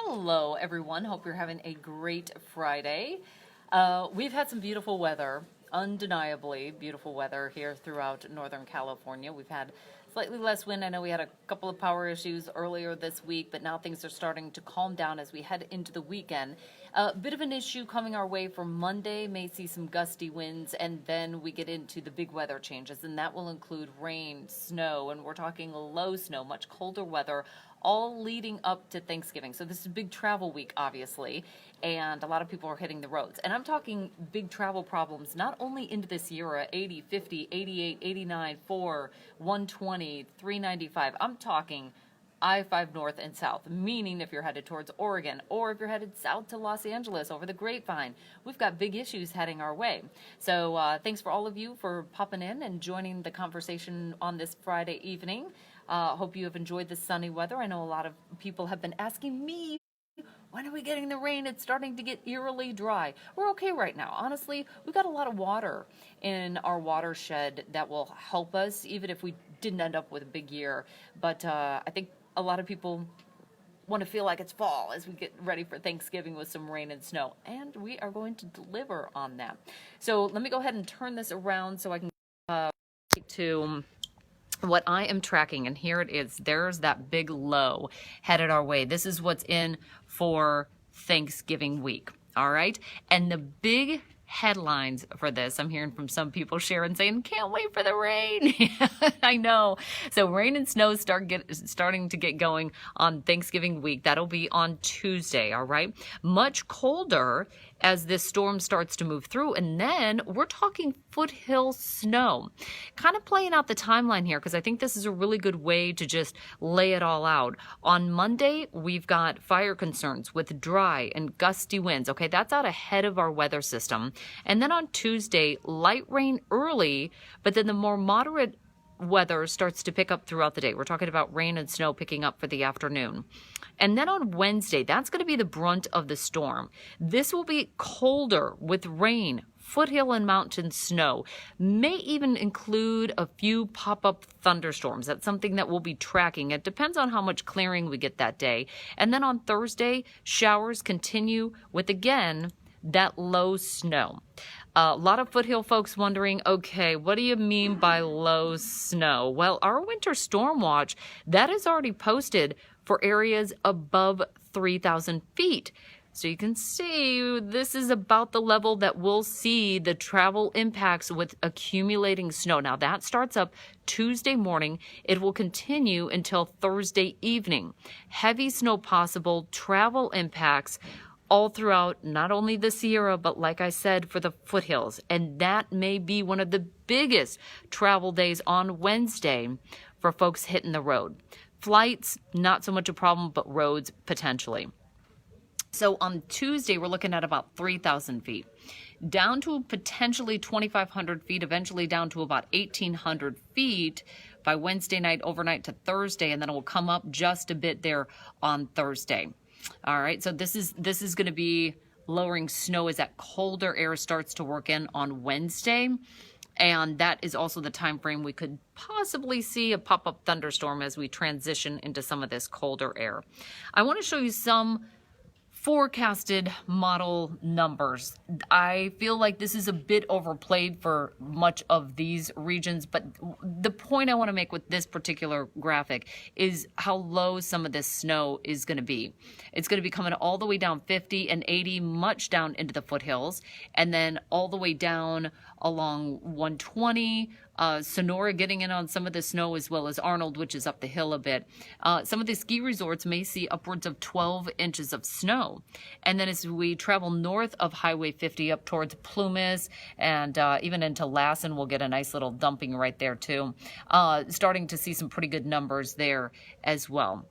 Hello, everyone. Hope you're having a great Friday. We've had some beautiful weather, undeniably beautiful weather here throughout Northern California. We've had slightly less wind. I know we had a couple of power issues earlier this week, but now things are starting to calm down as we head into the weekend. A bit of an issue coming our way for Monday, may see some gusty winds, and then we get into the big weather changes, and that will include rain, snow, and we're talking low snow, much colder weather, all leading up to Thanksgiving. So this is a big travel week, obviously, and a lot of people are hitting the roads. And I'm talking big travel problems, not only into this year, 80, 50, 88, 89, 4, 120, 395. I'm talking I-5 north and south, meaning if you're headed towards Oregon or if you're headed south to Los Angeles over the Grapevine, we've got big issues heading our way. So thanks for all of you for popping in and joining the conversation on this Friday evening. Hope you have enjoyed the sunny weather. I know a lot of people have been asking me, when are we getting the rain? It's starting to get eerily dry. We're okay right now. Honestly, we've got a lot of water in our watershed that will help us, even if we didn't end up with a big year. But I think a lot of people want to feel like it's fall as we get ready for Thanksgiving with some rain and snow. And we are going to deliver on that. So let me go ahead and turn this around so I can to what I am tracking, and here it is. There's that big low headed our way. This is what's in for Thanksgiving week. All right. And the big headlines for this, I'm hearing from some people, Sharon, saying, can't wait for the rain. I know. So rain and snow starting to get going on Thanksgiving week. That'll be on Tuesday. All right. Much colder as this storm starts to move through. And then we're talking foothill snow. Kind of playing out the timeline here, because I think this is a really good way to just lay it all out. On Monday, we've got fire concerns with dry and gusty winds. Okay, that's out ahead of our weather system. And then on Tuesday, light rain early, but then the more moderate weather starts to pick up throughout the day. We're talking about rain and snow picking up for the afternoon. And then on Wednesday, that's going to be the brunt of the storm. This will be colder with rain, foothill and mountain snow, may even include a few pop-up thunderstorms. That's something that we'll be tracking. It depends on how much clearing we get that day. And then on Thursday, showers continue with, again, that low snow. A lot of foothill folks wondering, okay, what do you mean by low snow? Well, our winter storm watch, that is already posted for areas above 3,000 feet. So you can see this is about the level that we'll see the travel impacts with accumulating snow. Now that starts up Tuesday morning. It will continue until Thursday evening. Heavy snow possible, travel impacts all throughout, not only the Sierra, but like I said, for the foothills. And that may be one of the biggest travel days on Wednesday for folks hitting the road. Flights, not so much a problem, but roads potentially. So on Tuesday, we're looking at about 3,000 feet, down to potentially 2,500 feet, eventually down to about 1,800 feet by Wednesday night, overnight to Thursday, and then it will come up just a bit there on Thursday. All right, so this is going to be lowering snow as that colder air starts to work in on Wednesday. And that is also the time frame we could possibly see a pop-up thunderstorm as we transition into some of this colder air. I want to show you some forecasted model numbers. I feel like this is a bit overplayed for much of these regions, but the point I want to make with this particular graphic is how low some of this snow is going to be. It's going to be coming all the way down 50 and 80, much down into the foothills, and then all the way down along 120, Sonora getting in on some of the snow, as well as Arnold, which is up the hill a bit. Some of the ski resorts may see upwards of 12 inches of snow. And then as we travel north of Highway 50 up towards Plumas and even into Lassen, we'll get a nice little dumping right there too. Starting to see some pretty good numbers there as well.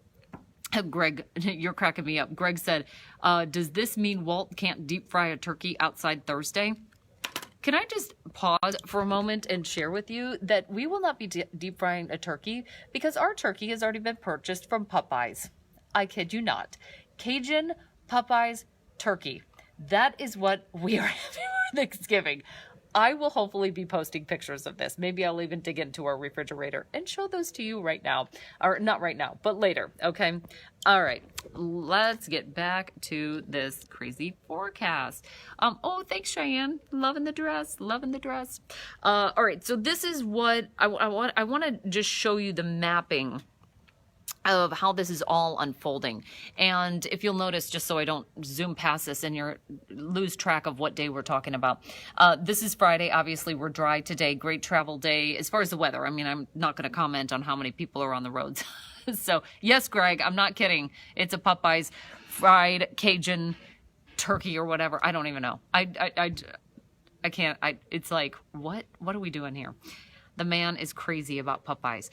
Greg, you're cracking me up. Greg said, does this mean Walt can't deep fry a turkey outside Thursday? Can I just pause for a moment and share with you that we will not be deep frying a turkey because our turkey has already been purchased from Popeyes. I kid you not. Cajun Popeyes turkey. That is what we are having for Thanksgiving. I will hopefully be posting pictures of this. Maybe I'll even dig into our refrigerator and show those to you right now. Or not right now, but later, okay? All right, let's get back to this crazy forecast. Oh, thanks, Cheyenne. Loving the dress, loving the dress. All right, so this is what I want to just show you the mapping of how this is all unfolding. And if you'll notice, just so I don't zoom past this and you lose track of what day we're talking about, this is Friday. Obviously, we're dry today. Great travel day. As far as the weather, I mean, I'm not going to comment on how many people are on the roads. So, yes, Greg, I'm not kidding. It's a Popeyes fried Cajun turkey or whatever. I don't even know. I can't. It's like, what are we doing here? The man is crazy about Popeyes.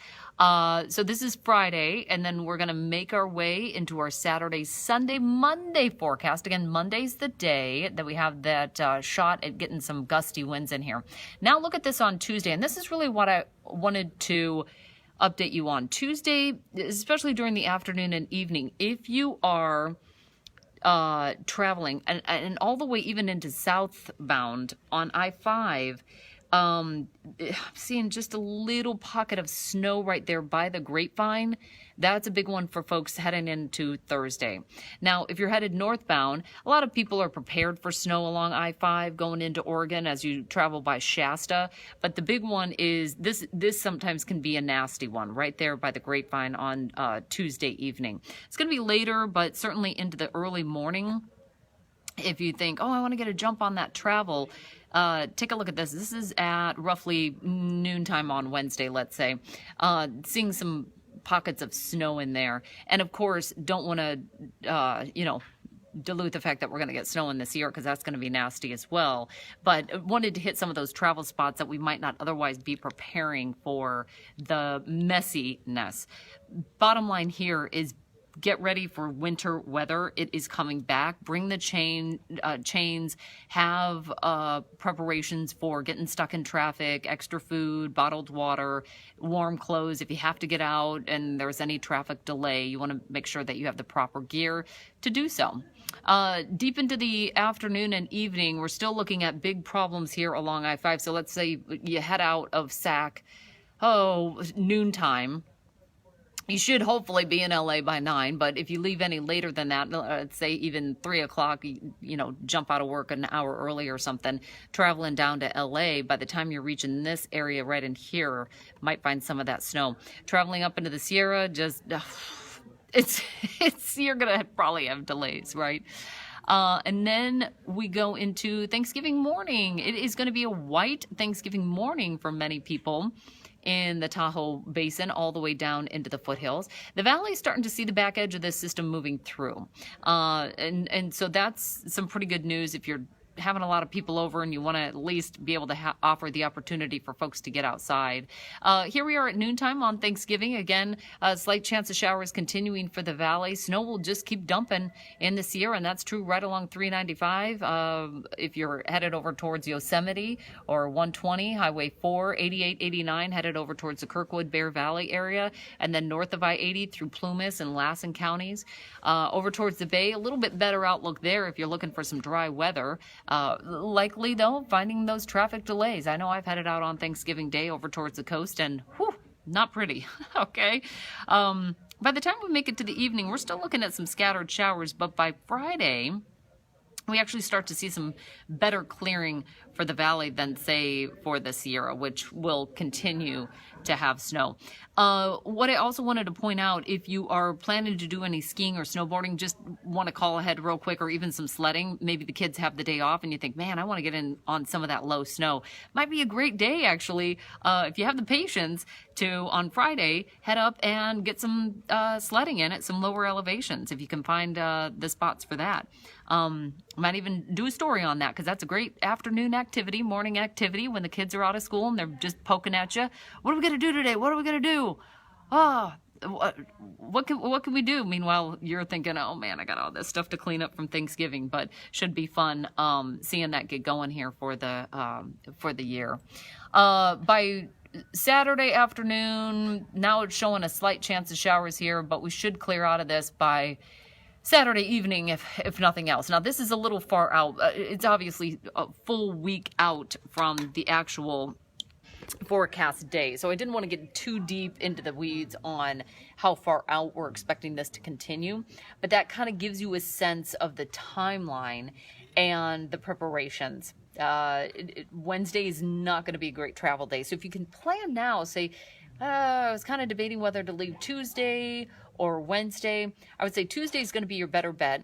So this is Friday, and then we're going to make our way into our Saturday, Sunday, Monday forecast. Again, Monday's the day that we have that shot at getting some gusty winds in here. Now look at this on Tuesday, and this is really what I wanted to update you on. Tuesday, especially during the afternoon and evening, if you are traveling, and all the way even into southbound on I-5, I'm seeing just a little pocket of snow right there by the Grapevine. That's a big one for folks heading into Thursday. Now, if you're headed northbound, a lot of people are prepared for snow along I-5 going into Oregon as you travel by Shasta. But the big one is this sometimes can be a nasty one right there by the Grapevine on Tuesday evening. It's going to be later, but certainly into the early morning. If you think, oh, I want to get a jump on that travel, take a look at this. This is at roughly noontime on Wednesday, let's say. Seeing some pockets of snow in there. And of course, don't want to, dilute the fact that we're going to get snow in this year because that's going to be nasty as well. But wanted to hit some of those travel spots that we might not otherwise be preparing for the messiness. Bottom line here is get ready for winter weather. It is coming back. Bring the chains, have preparations for getting stuck in traffic, extra food, bottled water, warm clothes. If you have to get out and there's any traffic delay, you want to make sure that you have the proper gear to do so. Deep into the afternoon and evening, we're still looking at big problems here along I-5. So let's say you head out of SAC, noontime. You should hopefully be in LA by 9, but if you leave any later than that, let's say even 3 o'clock, jump out of work an hour early or something, traveling down to LA, by the time you're reaching this area right in here, might find some of that snow. Traveling up into the Sierra, just, you're going to probably have delays, right? And then we go into Thanksgiving morning. It is going to be a white Thanksgiving morning for many people in the Tahoe Basin all the way down into the foothills. The valley's starting to see the back edge of this system moving through. And so that's some pretty good news if you're having a lot of people over and you want to at least be able to offer the opportunity for folks to get outside. Here we are at noontime on Thanksgiving. Again, a slight chance of showers continuing for the valley. Snow will just keep dumping in the Sierra, and that's true right along 395. If you're headed over towards Yosemite or 120, Highway 4, 88, 89, headed over towards the Kirkwood, Bear Valley area, and then north of I-80 through Plumas and Lassen counties. Over towards the Bay, a little bit better outlook there if you're looking for some dry weather. Likely, though, finding those traffic delays. I know I've headed out on Thanksgiving Day over towards the coast, and whew, not pretty, okay? By the time we make it to the evening, we're still looking at some scattered showers, but by Friday, we actually start to see some better clearing for the valley than, say, for the Sierra, which will continue to have snow. What I also wanted to point out, if you are planning to do any skiing or snowboarding, just want to call ahead real quick, or even some sledding. Maybe the kids have the day off and you think, man, I want to get in on some of that low snow. Might be a great day, actually, if you have the patience to, on Friday, head up and get some sledding in at some lower elevations, if you can find the spots for that. Might even do a story on that, because that's a great afternoon activity, morning activity, when the kids are out of school and they're just poking at you. What are we going to do today? What are we going to do? What can we do? Meanwhile, you're thinking, oh man, I got all this stuff to clean up from Thanksgiving, but should be fun seeing that get going here for the year. By Saturday afternoon, now it's showing a slight chance of showers here, but we should clear out of this by Saturday evening, if nothing else. Now, this is a little far out. It's obviously a full week out from the actual forecast day. So I didn't want to get too deep into the weeds on how far out we're expecting this to continue. But that kind of gives you a sense of the timeline and the preparations. Wednesday is not going to be a great travel day. So if you can plan now, say, I was kind of debating whether to leave Tuesday or Wednesday. I would say Tuesday is going to be your better bet.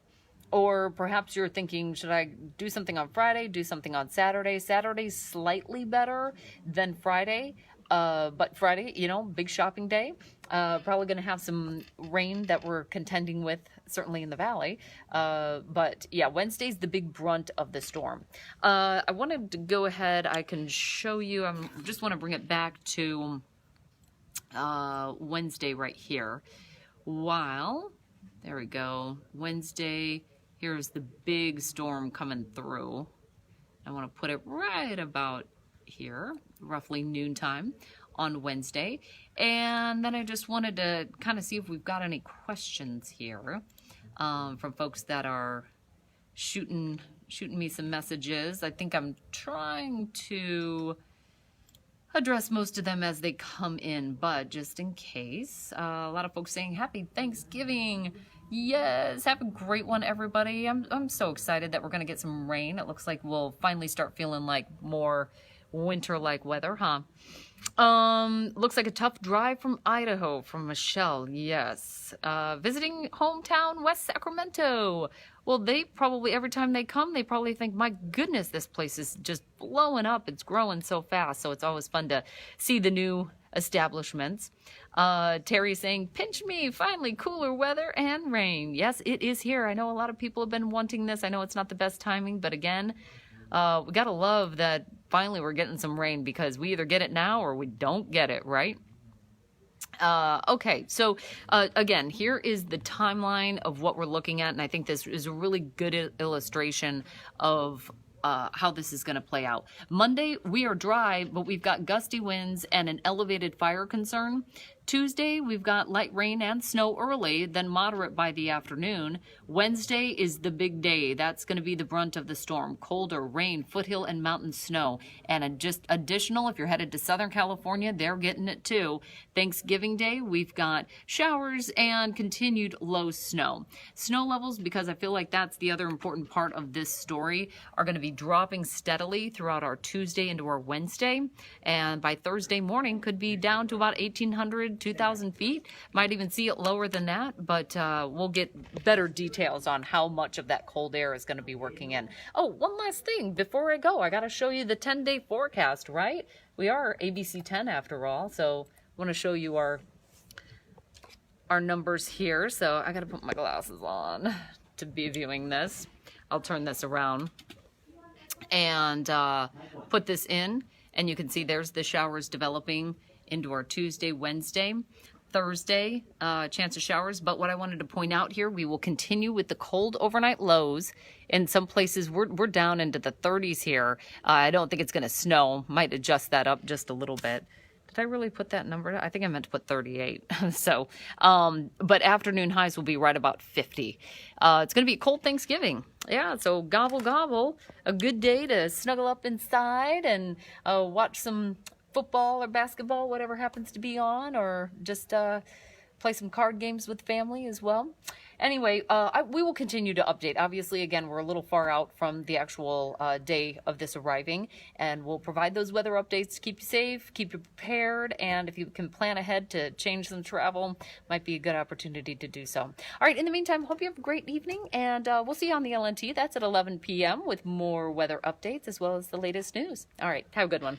Or perhaps you're thinking, should I do something on Friday, do something on Saturday? Saturday's slightly better than Friday. But Friday, you know, big shopping day. Probably going to have some rain that we're contending with, certainly in the valley. But yeah, Wednesday's the big brunt of the storm. I wanted to go ahead. I can show you. I just want to bring it back to Wednesday right here. While, there we go, Wednesday, here's the big storm coming through. I want to put it right about here, roughly noontime on Wednesday. And then I just wanted to kind of see if we've got any questions here from folks that are shooting me some messages. I think I'm trying to address most of them as they come in, but just in case, a lot of folks saying happy Thanksgiving. Yes, have a great one, everybody. I'm so excited that we're going to get some rain. It looks like we'll finally start feeling like more winter-like weather, huh? Looks like a tough drive from Idaho, from Michelle. Yes. Visiting hometown, West Sacramento. Well, they probably, every time they come, they probably think, my goodness, this place is just blowing up. It's growing so fast. So it's always fun to see the new establishments. Terry saying, pinch me, finally cooler weather and rain. Yes, it is here. I know a lot of people have been wanting this. I know it's not the best timing, but again, we got to love that finally we're getting some rain, because we either get it now or we don't get it, right? Okay, so again, here is the timeline of what we're looking at, and I think this is a really good illustration of how this is going to play out. Monday, we are dry, but we've got gusty winds and an elevated fire concern. Tuesday, we've got light rain and snow early, then moderate by the afternoon. Wednesday is the big day. That's going to be the brunt of the storm. Colder, rain, foothill, and mountain snow. And just additional, if you're headed to Southern California, they're getting it too. Thanksgiving Day, we've got showers and continued low snow. Snow levels, because I feel like that's the other important part of this story, are going to be dropping steadily throughout our Tuesday into our Wednesday. And by Thursday morning, could be down to about 1,800, 2,000 feet. Might even see it lower than that, but we'll get better details on how much of that cold air is going to be working in. Oh, one last thing before I go, I got to show you the 10-day forecast, right? We are ABC 10 after all, so I want to show you our numbers here. So I got to put my glasses on to be viewing this. I'll turn this around and put this in, and you can see there's the showers developing into our Tuesday, Wednesday, Thursday, chance of showers. But what I wanted to point out here, we will continue with the cold overnight lows. In some places, we're down into the 30s here. I don't think it's going to snow. Might adjust that up just a little bit. Did I really put that number? I think I meant to put 38. So, but afternoon highs will be right about 50. It's going to be a cold Thanksgiving. Yeah, so gobble, gobble. A good day to snuggle up inside and watch some football or basketball, whatever happens to be on, or just play some card games with family as well. Anyway, we will continue to update. Obviously, again, we're a little far out from the actual day of this arriving, and we'll provide those weather updates to keep you safe, keep you prepared, and if you can plan ahead to change some travel, might be a good opportunity to do so. All right, in the meantime, hope you have a great evening, and we'll see you on the LNT. That's at 11 p.m. with more weather updates as well as the latest news. All right, have a good one.